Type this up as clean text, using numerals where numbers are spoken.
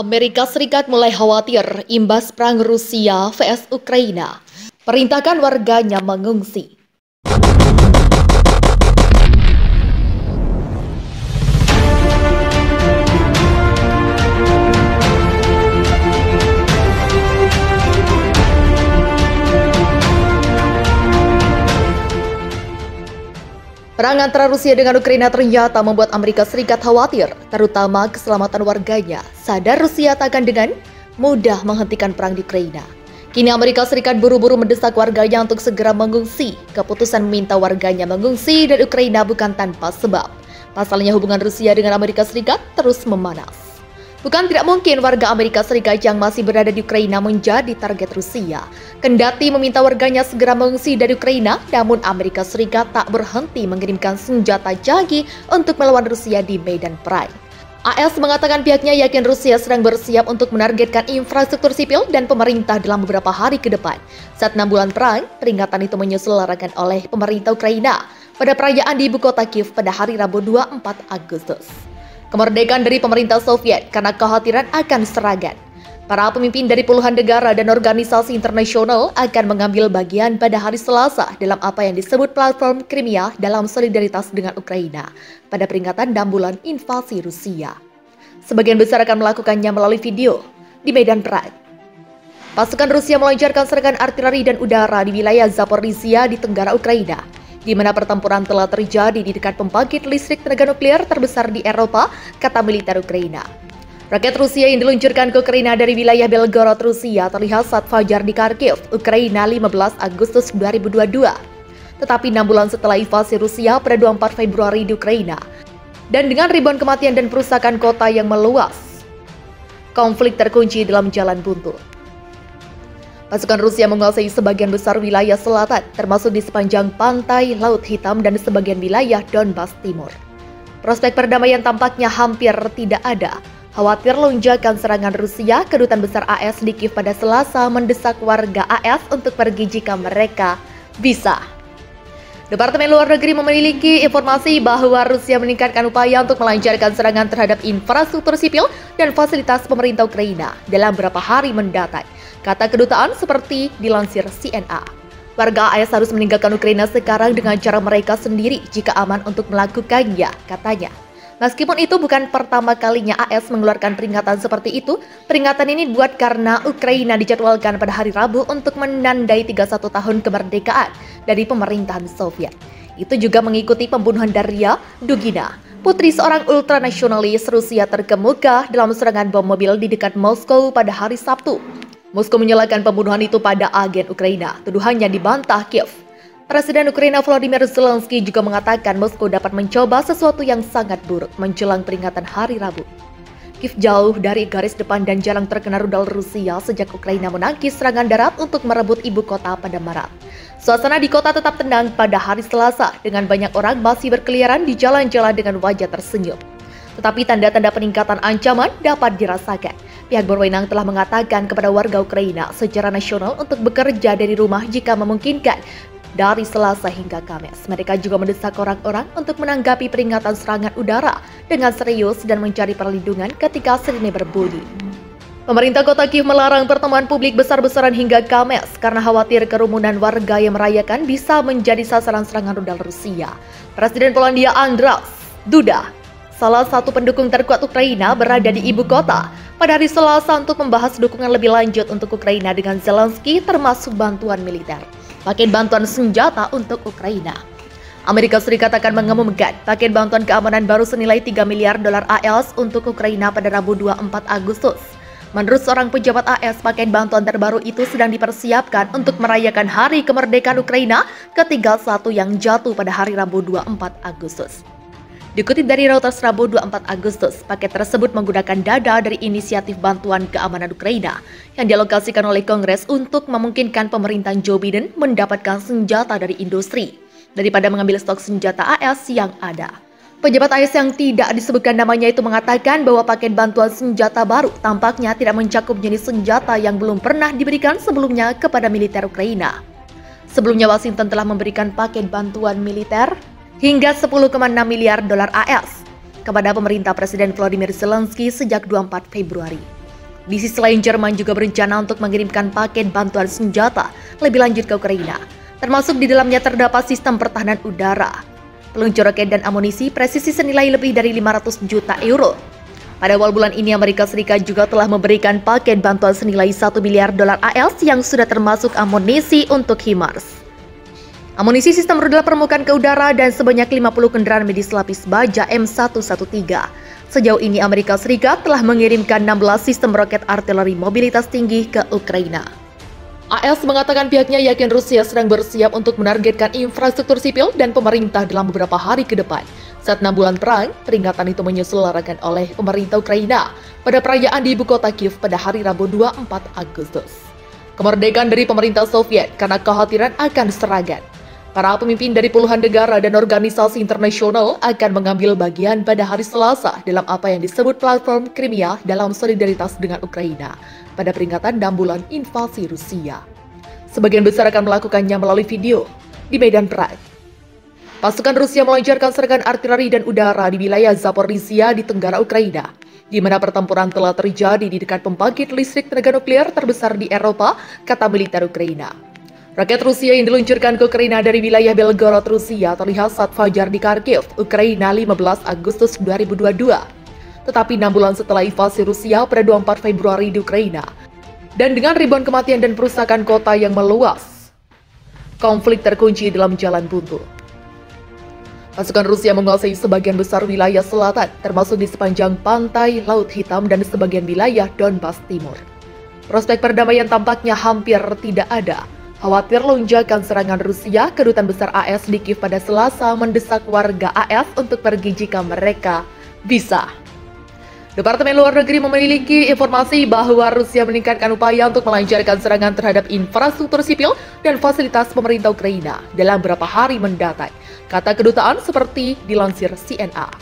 Amerika Serikat mulai khawatir imbas perang Rusia vs Ukraina. Perintahkan warganya mengungsi. Perang antara Rusia dengan Ukraina ternyata membuat Amerika Serikat khawatir, terutama keselamatan warganya. Sadar Rusia tak akan dengan mudah menghentikan perang di Ukraina. Kini Amerika Serikat buru-buru mendesak warganya untuk segera mengungsi. Keputusan meminta warganya mengungsi dari Ukraina bukan tanpa sebab. Pasalnya hubungan Rusia dengan Amerika Serikat terus memanas. Bukan tidak mungkin warga Amerika Serikat yang masih berada di Ukraina menjadi target Rusia. Kendati meminta warganya segera mengungsi dari Ukraina, namun Amerika Serikat tak berhenti mengirimkan senjata canggih untuk melawan Rusia di medan perang. AS mengatakan pihaknya yakin Rusia sedang bersiap untuk menargetkan infrastruktur sipil dan pemerintah dalam beberapa hari ke depan. Saat 6 bulan perang, peringatan itu menyusul larangan oleh pemerintah Ukraina pada perayaan di ibu kota Kiev pada hari Rabu 24 Agustus. Kemerdekaan dari pemerintah Soviet karena kekhawatiran akan serangan. Para pemimpin dari puluhan negara dan organisasi internasional akan mengambil bagian pada hari Selasa dalam apa yang disebut platform Crimea dalam solidaritas dengan Ukraina pada peringatan 6 bulan invasi Rusia. Sebagian besar akan melakukannya melalui video di medan perang. Pasukan Rusia melancarkan serangan artileri dan udara di wilayah Zaporizhia di tenggara Ukraina, di mana pertempuran telah terjadi di dekat pembangkit listrik tenaga nuklir terbesar di Eropa, kata militer Ukraina. Roket Rusia yang diluncurkan ke Ukraina dari wilayah Belgorod, Rusia terlihat saat fajar di Kharkiv, Ukraina 15 Agustus 2022. Tetapi 6 bulan setelah invasi Rusia pada 24 Februari di Ukraina, dan dengan ribuan kematian dan perusakan kota yang meluas, konflik terkunci dalam jalan buntu. Pasukan Rusia menguasai sebagian besar wilayah selatan, termasuk di sepanjang pantai Laut Hitam dan sebagian wilayah Donbas Timur. Prospek perdamaian tampaknya hampir tidak ada. Khawatir lonjakan serangan Rusia, Kedutaan Besar AS di Kiev pada Selasa mendesak warga AS untuk pergi jika mereka bisa. Departemen Luar Negeri memiliki informasi bahwa Rusia meningkatkan upaya untuk melancarkan serangan terhadap infrastruktur sipil dan fasilitas pemerintah Ukraina dalam beberapa hari mendatang, kata kedutaan seperti dilansir CNN. Warga AS harus meninggalkan Ukraina sekarang dengan cara mereka sendiri jika aman untuk melakukannya, katanya. Meskipun itu bukan pertama kalinya AS mengeluarkan peringatan seperti itu, peringatan ini dibuat karena Ukraina dijadwalkan pada hari Rabu untuk menandai 31 tahun kemerdekaan dari pemerintahan Soviet. Itu juga mengikuti pembunuhan Daria Dugina, putri seorang ultranasionalis Rusia terkemuka dalam serangan bom mobil di dekat Moskow pada hari Sabtu. Moskow menyalahkan pembunuhan itu pada agen Ukraina. Tuduhannya dibantah Kiev. Presiden Ukraina Volodymyr Zelensky juga mengatakan Moskow dapat mencoba sesuatu yang sangat buruk menjelang peringatan hari Rabu. Kiev jauh dari garis depan dan jarang terkena rudal Rusia sejak Ukraina menangkis serangan darat untuk merebut ibu kota pada Maret. Suasana di kota tetap tenang pada hari Selasa dengan banyak orang masih berkeliaran di jalan-jalan dengan wajah tersenyum. Tetapi tanda-tanda peningkatan ancaman dapat dirasakan. Pihak berwenang telah mengatakan kepada warga Ukraina secara nasional untuk bekerja dari rumah jika memungkinkan dari Selasa hingga Kamis. Mereka juga mendesak orang-orang untuk menanggapi peringatan serangan udara dengan serius dan mencari perlindungan ketika sirine berbunyi. Pemerintah kota Kiev melarang pertemuan publik besar-besaran hingga Kamis karena khawatir kerumunan warga yang merayakan bisa menjadi sasaran serangan rudal Rusia. Presiden Polandia Andrzej Duda, salah satu pendukung terkuat Ukraina, berada di ibu kota pada hari Selasa untuk membahas dukungan lebih lanjut untuk Ukraina dengan Zelensky, termasuk bantuan militer, paket bantuan senjata untuk Ukraina. Amerika Serikat akan mengumumkan paket bantuan keamanan baru senilai 3 miliar dolar AS untuk Ukraina pada Rabu 24 Agustus. Menurut seorang pejabat AS, paket bantuan terbaru itu sedang dipersiapkan untuk merayakan Hari Kemerdekaan Ukraina ke-31 yang jatuh pada hari Rabu 24 Agustus. Dikutip dari Reuters Rabu 24 Agustus, paket tersebut menggunakan dana dari inisiatif bantuan keamanan Ukraina yang dialokasikan oleh Kongres untuk memungkinkan pemerintahan Joe Biden mendapatkan senjata dari industri daripada mengambil stok senjata AS yang ada. Pejabat AS yang tidak disebutkan namanya itu mengatakan bahwa paket bantuan senjata baru tampaknya tidak mencakup jenis senjata yang belum pernah diberikan sebelumnya kepada militer Ukraina. Sebelumnya Washington telah memberikan paket bantuan militer hingga 10,6 miliar dolar AS kepada pemerintah Presiden Volodymyr Zelensky sejak 24 Februari. Di sisi lain, Jerman juga berencana untuk mengirimkan paket bantuan senjata lebih lanjut ke Ukraina, termasuk di dalamnya terdapat sistem pertahanan udara, peluncur roket dan amunisi presisi senilai lebih dari 500 juta euro. Pada awal bulan ini, Amerika Serikat juga telah memberikan paket bantuan senilai 1 miliar dolar AS yang sudah termasuk amunisi untuk HIMARS. Amunisi sistem rudal permukaan ke udara dan sebanyak 50 kendaraan medis lapis baja M113. Sejauh ini, Amerika Serikat telah mengirimkan 16 sistem roket artileri mobilitas tinggi ke Ukraina. AS mengatakan pihaknya yakin Rusia sedang bersiap untuk menargetkan infrastruktur sipil dan pemerintah dalam beberapa hari ke depan. Saat 6 bulan perang, peringatan itu menyuarakan oleh pemerintah Ukraina pada perayaan di ibu kota Kiev pada hari Rabu 24 Agustus. Kemerdekaan dari pemerintah Soviet karena kekhawatiran akan serangan. Para pemimpin dari puluhan negara dan organisasi internasional akan mengambil bagian pada hari Selasa dalam apa yang disebut platform Crimea dalam solidaritas dengan Ukraina pada peringatan 6 bulan invasi Rusia. Sebagian besar akan melakukannya melalui video di medan perang. Pasukan Rusia melancarkan serangan artileri dan udara di wilayah Zaporizhia di tenggara Ukraina, di mana pertempuran telah terjadi di dekat pembangkit listrik tenaga nuklir terbesar di Eropa, kata militer Ukraina. Roket Rusia yang diluncurkan ke Ukraina dari wilayah Belgorod, Rusia terlihat saat fajar di Kharkiv, Ukraina 15 Agustus 2022. Tetapi 6 bulan setelah invasi Rusia pada 24 Februari di Ukraina, dan dengan ribuan kematian dan perusakan kota yang meluas, konflik terkunci dalam jalan buntu. Pasukan Rusia menguasai sebagian besar wilayah selatan, termasuk di sepanjang pantai Laut Hitam dan sebagian wilayah Donbas Timur. Prospek perdamaian tampaknya hampir tidak ada. Khawatir lonjakan serangan Rusia, Kedutaan Besar AS di Kiev pada Selasa mendesak warga AS untuk pergi jika mereka bisa. Departemen Luar Negeri memiliki informasi bahwa Rusia meningkatkan upaya untuk melancarkan serangan terhadap infrastruktur sipil dan fasilitas pemerintah Ukraina dalam beberapa hari mendatang, kata kedutaan seperti dilansir CNN.